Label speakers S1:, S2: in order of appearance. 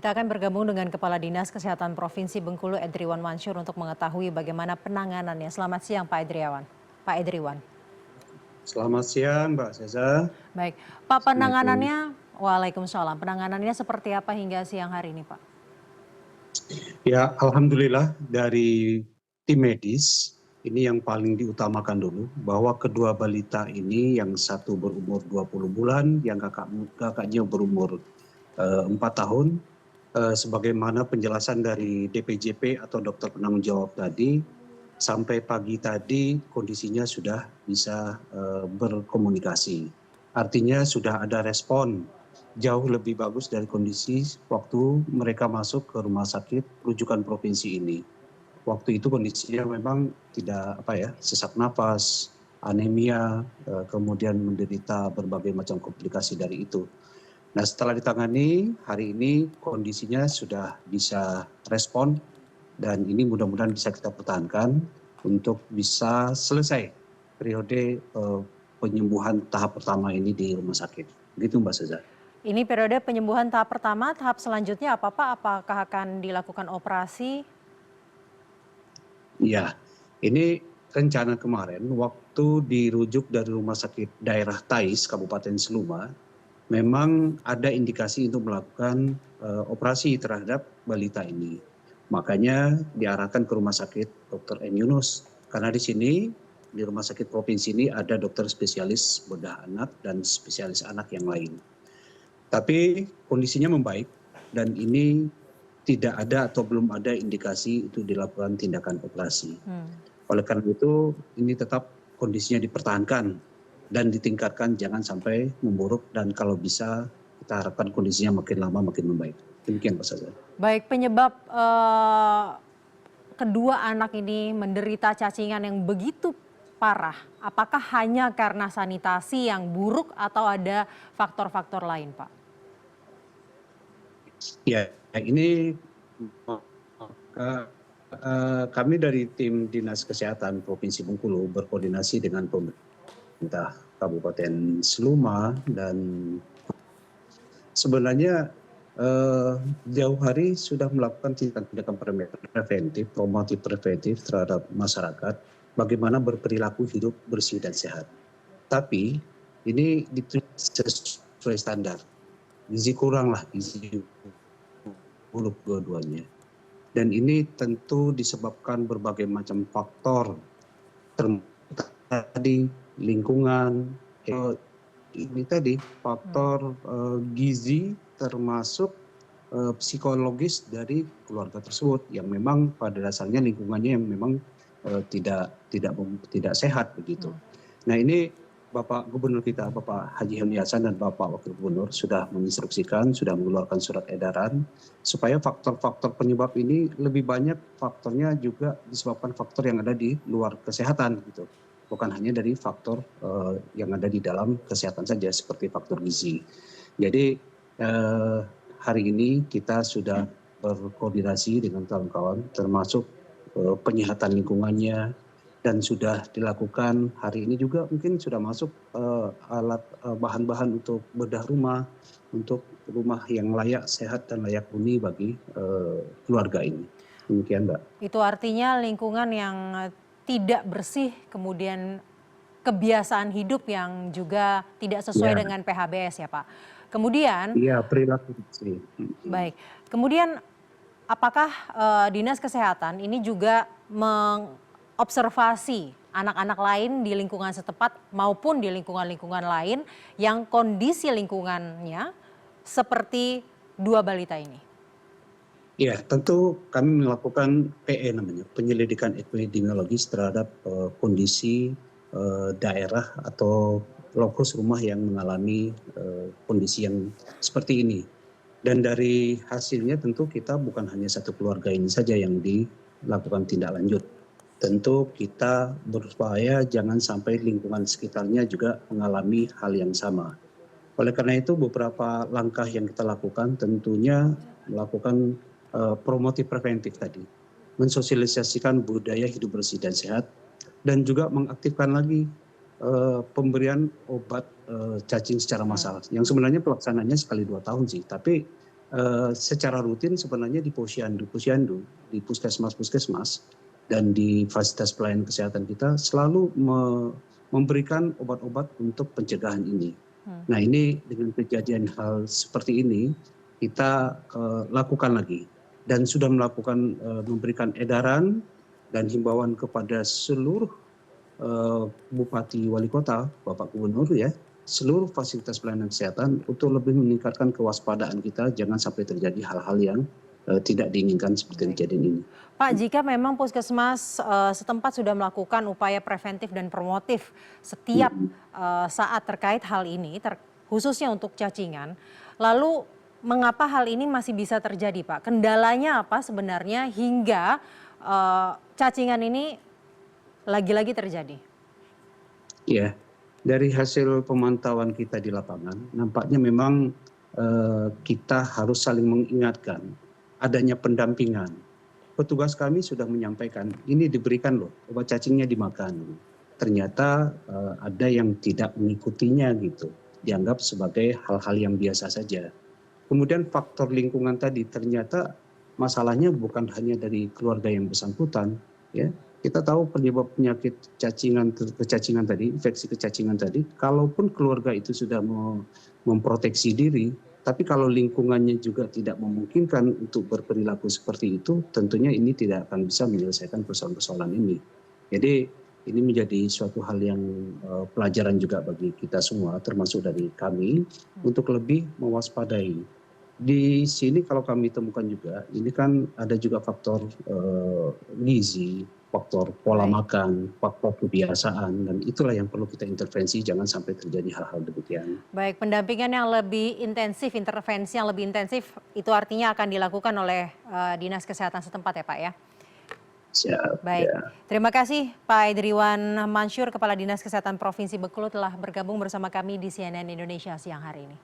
S1: Kita akan bergabung dengan Kepala Dinas Kesehatan Provinsi Bengkulu Edriwan Mansur untuk mengetahui bagaimana penanganannya. Selamat siang Pak Edriwan. Pak Edriwan.
S2: Selamat siang Mbak Seza.
S1: Baik, Pak
S2: Assalamualaikum.
S1: Waalaikumsalam. Penanganannya seperti apa hingga siang hari ini Pak?
S2: Ya, alhamdulillah dari tim medis ini yang paling diutamakan dulu bahwa kedua balita ini yang satu berumur 20 bulan, yang kakaknya berumur 4 tahun, sebagaimana penjelasan dari DPJP atau dokter penanggung jawab tadi, sampai pagi tadi kondisinya sudah bisa berkomunikasi. Artinya sudah ada respon jauh lebih bagus dari kondisi waktu mereka masuk ke rumah sakit rujukan provinsi ini. Waktu itu kondisinya memang tidak sesak napas, anemia, kemudian menderita berbagai macam komplikasi dari itu. Nah, setelah ditangani, hari ini kondisinya sudah bisa respon dan ini mudah-mudahan bisa kita pertahankan untuk bisa selesai periode penyembuhan tahap pertama ini di rumah sakit. Begitu Mbak Seza.
S1: Ini periode penyembuhan tahap pertama, tahap selanjutnya apa Pak? Apakah akan dilakukan operasi?
S2: Iya, ini rencana kemarin waktu dirujuk dari rumah sakit daerah Tais, Kabupaten Seluma, memang ada indikasi untuk melakukan operasi terhadap balita ini. Makanya diarahkan ke rumah sakit Dr. M. Yunus. Karena di sini, di rumah sakit provinsi ini ada dokter spesialis bedah anak dan spesialis anak yang lain. Tapi kondisinya membaik dan ini tidak ada atau belum ada indikasi itu dilakukan tindakan operasi. Oleh karena itu, ini tetap kondisinya dipertahankan dan ditingkatkan, jangan sampai memburuk dan kalau bisa kita harapkan kondisinya makin lama makin membaik. Demikian Pak Saza.
S1: Baik, penyebab kedua anak ini menderita cacingan yang begitu parah, apakah hanya karena sanitasi yang buruk atau ada faktor-faktor lain Pak?
S2: Ya, ini kami dari tim Dinas Kesehatan Provinsi Bengkulu berkoordinasi dengan pemerintah Kabupaten Seluma dan sebenarnya jauh hari sudah melakukan tindakan preventif, promotif preventif terhadap masyarakat, bagaimana berperilaku hidup bersih dan sehat. Tapi ini sesuai standar, gizi kurang lah, gizi buruk dua-duanya. Dan ini tentu disebabkan berbagai macam faktor, tadi lingkungan, ini tadi faktor gizi termasuk psikologis dari keluarga tersebut yang memang pada dasarnya lingkungannya yang memang tidak sehat begitu. Nah, ini Bapak Gubernur kita, Bapak Haji Helmi Hasan dan Bapak Wakil Gubernur sudah menginstruksikan, sudah mengeluarkan surat edaran supaya faktor-faktor penyebab ini lebih banyak faktornya juga disebabkan faktor yang ada di luar kesehatan gitu. Bukan hanya dari faktor yang ada di dalam kesehatan saja seperti faktor gizi. Jadi hari ini kita sudah berkoordinasi dengan kawan-kawan termasuk penyihatan lingkungannya dan sudah dilakukan hari ini juga mungkin sudah masuk alat bahan-bahan untuk bedah rumah, untuk rumah yang layak, sehat dan layak huni bagi keluarga ini. Demikian Mbak.
S1: Itu artinya lingkungan yang tidak bersih, kemudian kebiasaan hidup yang juga tidak sesuai dengan PHBS ya Pak. Kemudian,
S2: iya perilaku sih.
S1: Baik, kemudian apakah Dinas Kesehatan ini juga mengobservasi anak-anak lain di lingkungan setempat maupun di lingkungan-lingkungan lain yang kondisi lingkungannya seperti dua balita ini?
S2: Ya, tentu kami melakukan PE namanya, penyelidikan epidemiologis terhadap kondisi daerah atau lokus rumah yang mengalami kondisi yang seperti ini. Dan dari hasilnya tentu kita bukan hanya satu keluarga ini saja yang dilakukan tindak lanjut. Tentu kita berupaya jangan sampai lingkungan sekitarnya juga mengalami hal yang sama. Oleh karena itu beberapa langkah yang kita lakukan tentunya melakukan promotif preventif tadi, mensosialisasikan budaya hidup bersih dan sehat, dan juga mengaktifkan lagi pemberian obat cacing secara massal, yang sebenarnya pelaksananya sekali 2 tahun sih, tapi secara rutin sebenarnya di posyandu, di puskesmas-puskesmas dan di fasilitas pelayanan kesehatan kita selalu memberikan obat-obat untuk pencegahan ini. Nah ini dengan kejadian hal seperti ini kita lakukan lagi dan sudah melakukan memberikan edaran dan himbauan kepada seluruh Bupati Wali Kota, Bapak Gubernur ya, seluruh fasilitas pelayanan kesehatan untuk lebih meningkatkan kewaspadaan kita, jangan sampai terjadi hal-hal yang tidak diinginkan seperti kejadian ini.
S1: Pak, jika memang puskesmas setempat sudah melakukan upaya preventif dan promotif setiap saat terkait hal ini, khususnya untuk cacingan, lalu mengapa hal ini masih bisa terjadi, Pak? Kendalanya apa sebenarnya hingga cacingan ini lagi-lagi terjadi?
S2: Ya, dari hasil pemantauan kita di lapangan, nampaknya memang kita harus saling mengingatkan adanya pendampingan. Petugas kami sudah menyampaikan, ini diberikan loh, obat cacingnya dimakan. Ternyata ada yang tidak mengikutinya gitu, dianggap sebagai hal-hal yang biasa saja. Kemudian faktor lingkungan tadi, ternyata masalahnya bukan hanya dari keluarga yang bersangkutan, ya. Kita tahu penyebab penyakit kecacingan tadi, infeksi kecacingan tadi, kalaupun keluarga itu sudah memproteksi diri, tapi kalau lingkungannya juga tidak memungkinkan untuk berperilaku seperti itu, tentunya ini tidak akan bisa menyelesaikan persoalan-persoalan ini. Jadi ini menjadi suatu hal yang pelajaran juga bagi kita semua, termasuk dari kami, untuk lebih mewaspadai. Di sini kalau kami temukan juga, ini kan ada juga faktor gizi, faktor pola makan, faktor kebiasaan, dan itulah yang perlu kita intervensi, jangan sampai terjadi hal-hal demikian.
S1: Baik, pendampingan yang lebih intensif, intervensi yang lebih intensif, itu artinya akan dilakukan oleh Dinas Kesehatan setempat ya Pak ya?
S2: Siap,
S1: Baik,
S2: ya.
S1: terima kasih Pak Edriwan Mansyur, Kepala Dinas Kesehatan Provinsi Bengkulu telah bergabung bersama kami di CNN Indonesia siang hari ini.